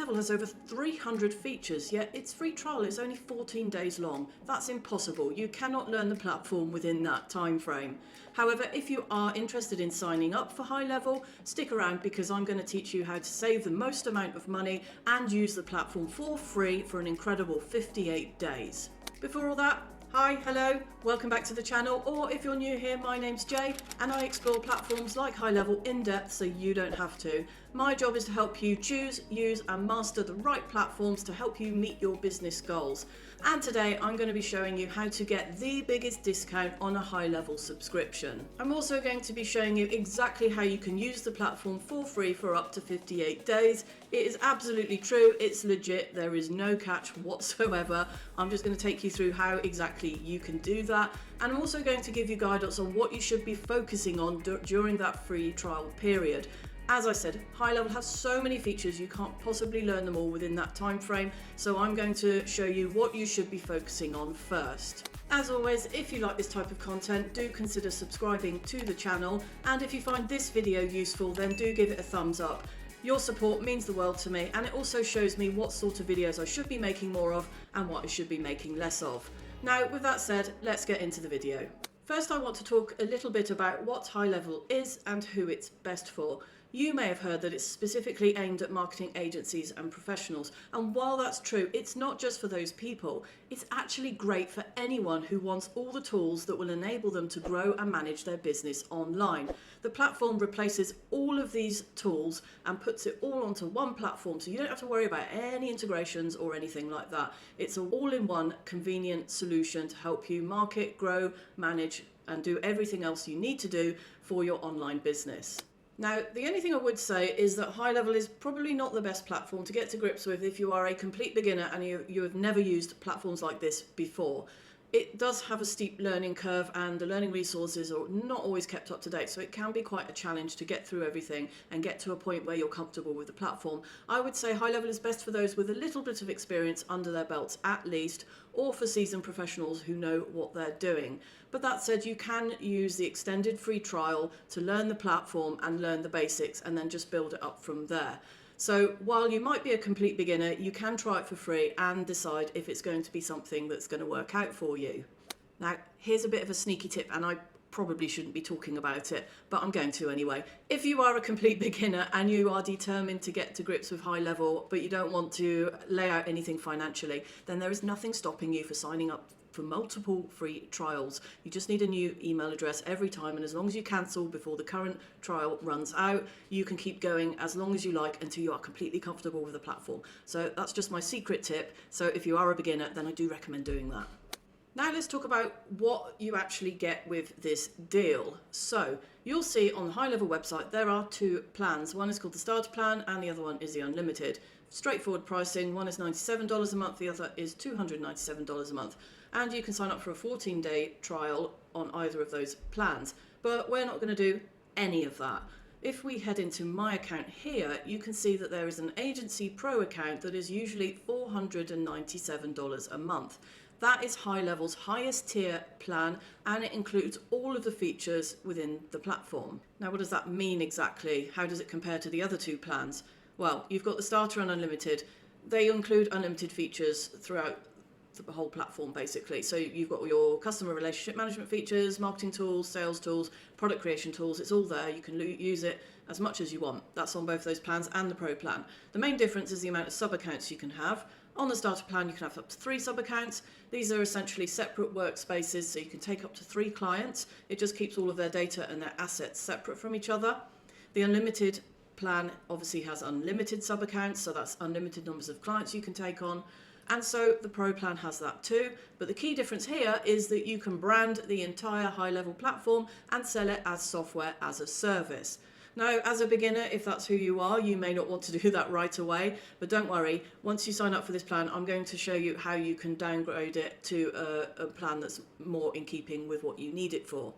GoHighLevel has over 300 features, yet its free trial is only 14 days long. That's impossible. You cannot learn the platform within that time frame. However, if you are interested in signing up for GoHighLevel, stick around because I'm going to teach you how to save the most amount of money and use the platform for free for an incredible 58 days. Before all that, hi, hello, welcome back to the channel, or if you're new here, my name's Jay and I explore platforms like GoHighLevel in depth so you don't have to. My job is to help you choose, use and master the right platforms to help you meet your business goals. And today I'm going to be showing you how to get the biggest discount on a GoHighLevel subscription. I'm also going to be showing you exactly how you can use the platform for free for up to 58 days. It is absolutely true, it's legit, there is no catch whatsoever. I'm just going to take you through how exactly you can do that, and I'm also going to give you guidance on what you should be focusing on during that free trial period. As I said, GoHighLevel has so many features you can't possibly learn them all within that time frame, so I'm going to show you what you should be focusing on first. As always, if you like this type of content, do consider subscribing to the channel, and if you find this video useful, then do give it a thumbs up. Your support means the world to me, and it also shows me what sort of videos I should be making more of and what I should be making less of. Now, with that said, let's get into the video. First, I want to talk a little bit about what GoHighLevel is and who it's best for. You may have heard that it's specifically aimed at marketing agencies and professionals, and while that's true, it's not just for those people. It's actually great for anyone who wants all the tools that will enable them to grow and manage their business online. The platform replaces all of these tools and puts it all onto one platform, so you don't have to worry about any integrations or anything like that. It's an all-in-one convenient solution to help you market, grow, manage, and do everything else you need to do for your online business. Now, the only thing I would say is that GoHighLevel is probably not the best platform to get to grips with if you are a complete beginner and you have never used platforms like this before. It does have a steep learning curve and the learning resources are not always kept up to date, so it can be quite a challenge to get through everything and get to a point where you're comfortable with the platform. I would say GoHighLevel is best for those with a little bit of experience under their belts at least, or for seasoned professionals who know what they're doing. But that said, you can use the extended free trial to learn the platform and learn the basics and then just build it up from there. So while you might be a complete beginner, you can try it for free and decide if it's going to be something that's going to work out for you. Now, here's a bit of a sneaky tip, and I probably shouldn't be talking about it, but I'm going to anyway. If you are a complete beginner and you are determined to get to grips with GoHighLevel, but you don't want to lay out anything financially, then there is nothing stopping you for signing up for multiple free trials. You just need a new email address every time, and as long as you cancel before the current trial runs out, you can keep going as long as you like until you are completely comfortable with the platform. So that's just my secret tip. So if you are a beginner, then I do recommend doing that. Now let's talk about what you actually get with this deal. So you'll see on the GoHighLevel website there are two plans. One is called the Starter Plan and the other one is the Unlimited. Straightforward pricing, one is $97 a month, the other is $297 a month. And you can sign up for a 14-day trial on either of those plans. But we're not going to do any of that. If we head into my account here, you can see that there is an Agency Pro account that is usually $497 a month. That is GoHighLevel's highest tier plan, and it includes all of the features within the platform. Now, what does that mean exactly? How does it compare to the other two plans? Well, you've got the Starter and Unlimited. They include unlimited features throughout the whole platform basically. So you've got your customer relationship management features, marketing tools, sales tools, product creation tools. It's all there. You can use it as much as you want. That's on both those plans and the Pro plan. The main difference is the amount of sub accounts you can have. On the Starter plan, you can have up to 3 sub accounts. These are essentially separate workspaces, so you can take up to 3 clients. It just keeps all of their data and their assets separate from each other. The Unlimited plan obviously has unlimited sub accounts, so that's unlimited numbers of clients you can take on. And so the Pro plan has that too, but the key difference here is that you can brand the entire GoHighLevel platform and sell it as software as a service. Now, as a beginner, if that's who you are, you may not want to do that right away, but don't worry, once you sign up for this plan, I'm going to show you how you can downgrade it to a plan that's more in keeping with what you need it for.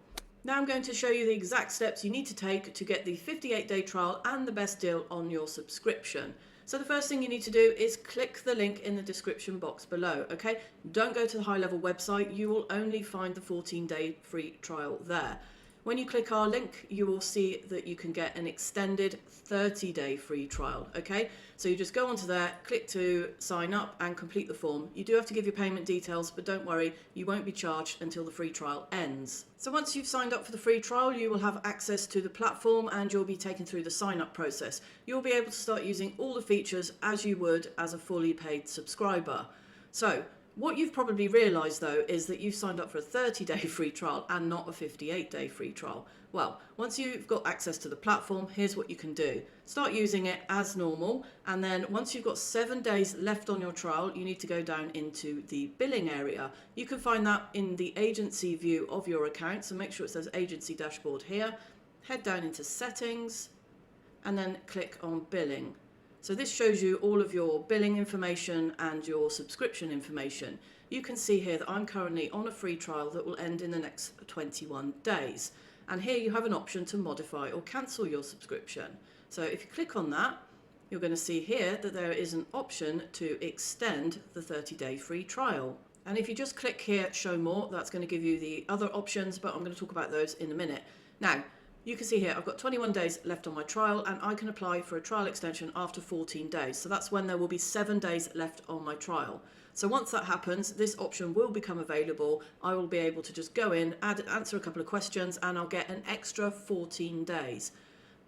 Now I'm going to show you the exact steps you need to take to get the 58-day trial and the best deal on your subscription. So the first thing you need to do is click the link in the description box below, okay? Don't go to the GoHighLevel website, you will only find the 14-day free trial there. When you click our link, you will see that you can get an extended 30-day free trial, okay? So you just go onto there, click to sign up and complete the form. You do have to give your payment details, but don't worry, you won't be charged until the free trial ends. So once you've signed up for the free trial, you will have access to the platform and you'll be taken through the sign-up process. You'll be able to start using all the features as you would as a fully paid subscriber. So what you've probably realised though is that you've signed up for a 30-day free trial and not a 58-day free trial. Well, once you've got access to the platform, here's what you can do. Start using it as normal, and then once you've got 7 days left on your trial, you need to go down into the billing area. You can find that in the agency view of your account, so make sure it says agency dashboard here. Head down into settings and then click on billing. So this shows you all of your billing information and your subscription information. You can see here that I'm currently on a free trial that will end in the next 21 days. And here you have an option to modify or cancel your subscription. So if you click on that, you're going to see here that there is an option to extend the 30-day free trial. And if you just click here, show more, that's going to give you the other options, but I'm going to talk about those in a minute. Now, you can see here I've got 21 days left on my trial and I can apply for a trial extension after 14 days. So that's when there will be 7 days left on my trial. So once that happens, this option will become available. I will be able to just go in, answer a couple of questions, and I'll get an extra 14 days.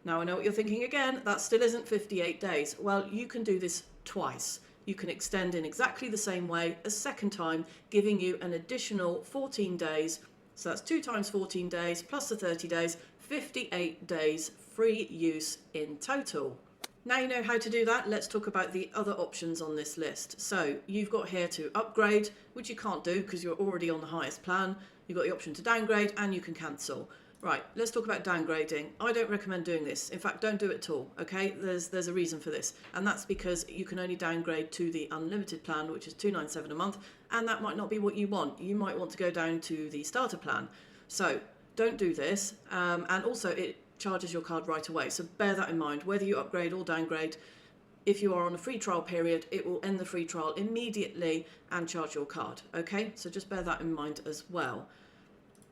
Now I know what you're thinking again, that still isn't 58 days. Well, you can do this twice. You can extend in exactly the same way a second time, giving you an additional 14 days. So that's 2 times 14 days plus the 30 days, 58 days free use in total. Now you know how to do that, let's talk about the other options on this list. So you've got here to upgrade, which you can't do because you're already on the highest plan. You've got the option to downgrade and you can cancel. Right, let's talk about downgrading. I don't recommend doing this. In fact, don't do it at all, okay? There's a reason for this, and that's because you can only downgrade to the unlimited plan, which is $297 a month, and that might not be what you want. You might want to go down to the starter plan. So don't do this, and also it charges your card right away. So bear that in mind, whether you upgrade or downgrade. If you are on a free trial period, it will end the free trial immediately and charge your card, okay? So just bear that in mind as well.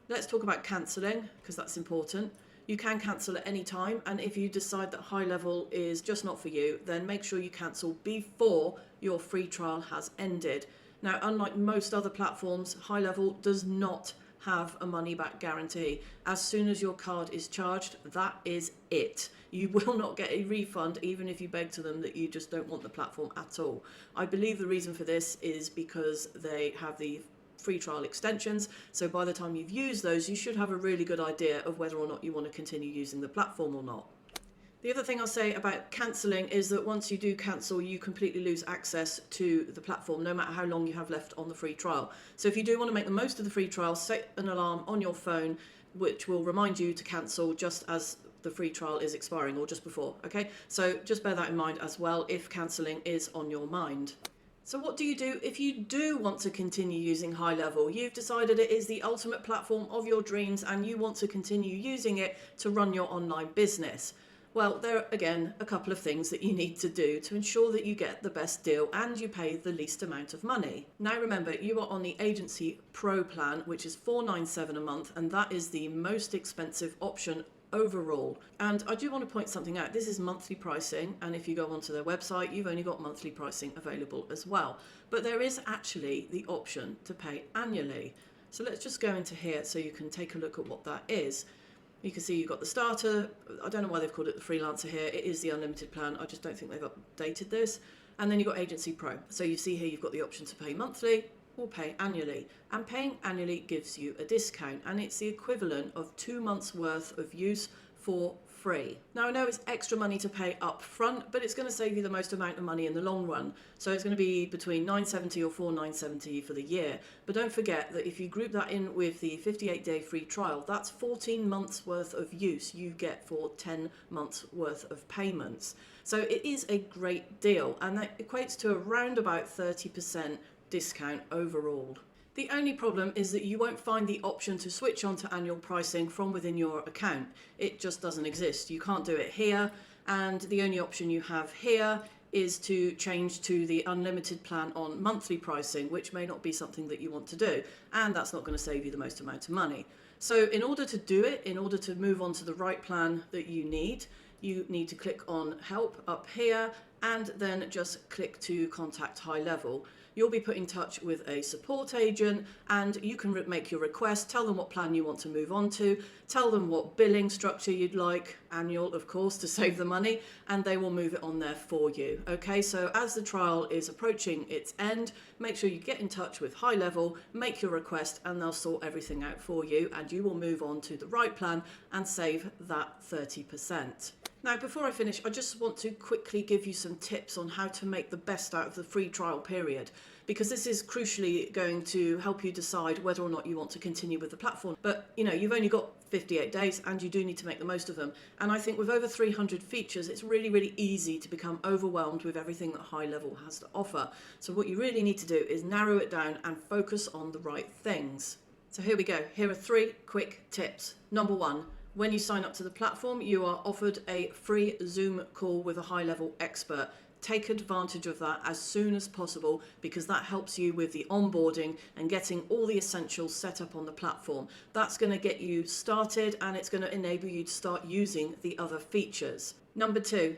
Let's talk about cancelling, because that's important. You can cancel at any time, and if you decide that GoHighLevel is just not for you, then make sure you cancel before your free trial has ended. Now, unlike most other platforms, GoHighLevel does not have a money back guarantee. As soon as your card is charged, that is it. You will not get a refund even if you beg to them that you just don't want the platform at all. I believe the reason for this is because they have the free trial extensions, so by the time you've used those, you should have a really good idea of whether or not you want to continue using the platform or not. The other thing I'll say about cancelling is that once you do cancel, you completely lose access to the platform, no matter how long you have left on the free trial. So if you do want to make the most of the free trial, set an alarm on your phone, which will remind you to cancel just as the free trial is expiring or just before, okay? So just bear that in mind as well if cancelling is on your mind. So what do you do if you do want to continue using GoHighLevel? You've decided it is the ultimate platform of your dreams and you want to continue using it to run your online business. Well, there are, again, a couple of things that you need to do to ensure that you get the best deal and you pay the least amount of money. Now remember, you are on the Agency Pro plan, which is $497 a month, and that is the most expensive option overall. And I do want to point something out. This is monthly pricing, and if you go onto their website, you've only got monthly pricing available as well. But there is actually the option to pay annually. So let's just go into here so you can take a look at what that is. You can see you've got the starter. I don't know why they've called it the freelancer here. It is the unlimited plan. I just don't think they've updated this. And then you've got Agency Pro. So you see here you've got the option to pay monthly or pay annually. And paying annually gives you a discount, and it's the equivalent of 2 months worth of use for free. Now I know it's extra money to pay up front, but it's going to save you the most amount of money in the long run. So it's going to be between $970 or $4,970 for the year. But don't forget that if you group that in with the 58-day free trial, that's 14 months worth of use you get for 10 months worth of payments. So it is a great deal, and that equates to around about 30% discount overall. The only problem is that you won't find the option to switch on to annual pricing from within your account. It just doesn't exist. You can't do it here, and the only option you have here is to change to the unlimited plan on monthly pricing, which may not be something that you want to do, and that's not going to save you the most amount of money. So in order to do it, in order to move on to the right plan that you need to click on Help up here and then just click to contact HighLevel. You'll be put in touch with a support agent and you can make your request, tell them what plan you want to move on to, tell them what billing structure you'd like, annual of course to save the money, and they will move it on there for you. Okay, so as the trial is approaching its end, make sure you get in touch with HighLevel, make your request, and they'll sort everything out for you and you will move on to the right plan and save that 30%. Now, before I finish, I just want to quickly give you some tips on how to make the best out of the free trial period, because this is crucially going to help you decide whether or not you want to continue with the platform. But, you know, you've only got 58 days and you do need to make the most of them. And I think with over 300 features, it's really, really easy to become overwhelmed with everything that HighLevel has to offer. So what you really need to do is narrow it down and focus on the right things. So here we go. Here are 3 quick tips. Number 1. When you sign up to the platform, you are offered a free Zoom call with a HighLevel expert. Take advantage of that as soon as possible because that helps you with the onboarding and getting all the essentials set up on the platform. That's going to get you started and it's going to enable you to start using the other features. Number 2,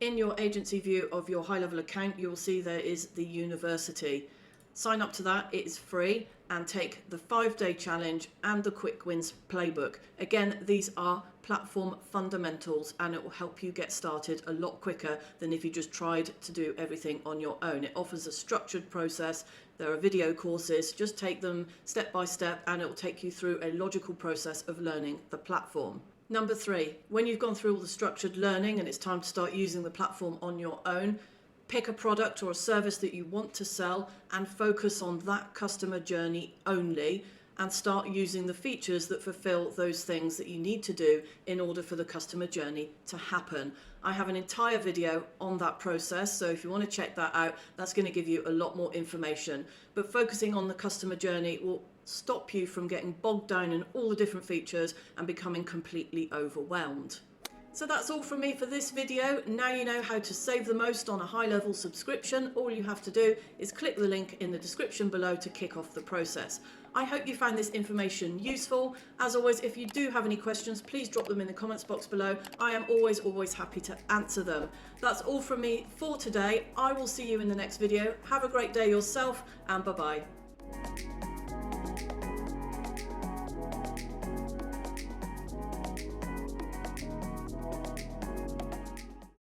in your agency view of your HighLevel account, you'll see there is the university. Sign up to that, it is free, and take the 5-day challenge and the quick wins playbook. Again, these are platform fundamentals and it will help you get started a lot quicker than if you just tried to do everything on your own. It offers a structured process. There are video courses, just take them step by step and it will take you through a logical process of learning the platform. Number 3, when you've gone through all the structured learning and it's time to start using the platform on your own, pick a product or a service that you want to sell and focus on that customer journey only and start using the features that fulfill those things that you need to do in order for the customer journey to happen. I have an entire video on that process, so if you want to check that out, that's going to give you a lot more information. But focusing on the customer journey will stop you from getting bogged down in all the different features and becoming completely overwhelmed. So that's all from me for this video. Now you know how to save the most on a HighLevel subscription. All you have to do is click the link in the description below to kick off the process. I hope you found this information useful. As always, if you do have any questions, please drop them in the comments box below. I am always happy to answer them. That's all from me for today. I will see you in the next video. Have a great day yourself and bye-bye.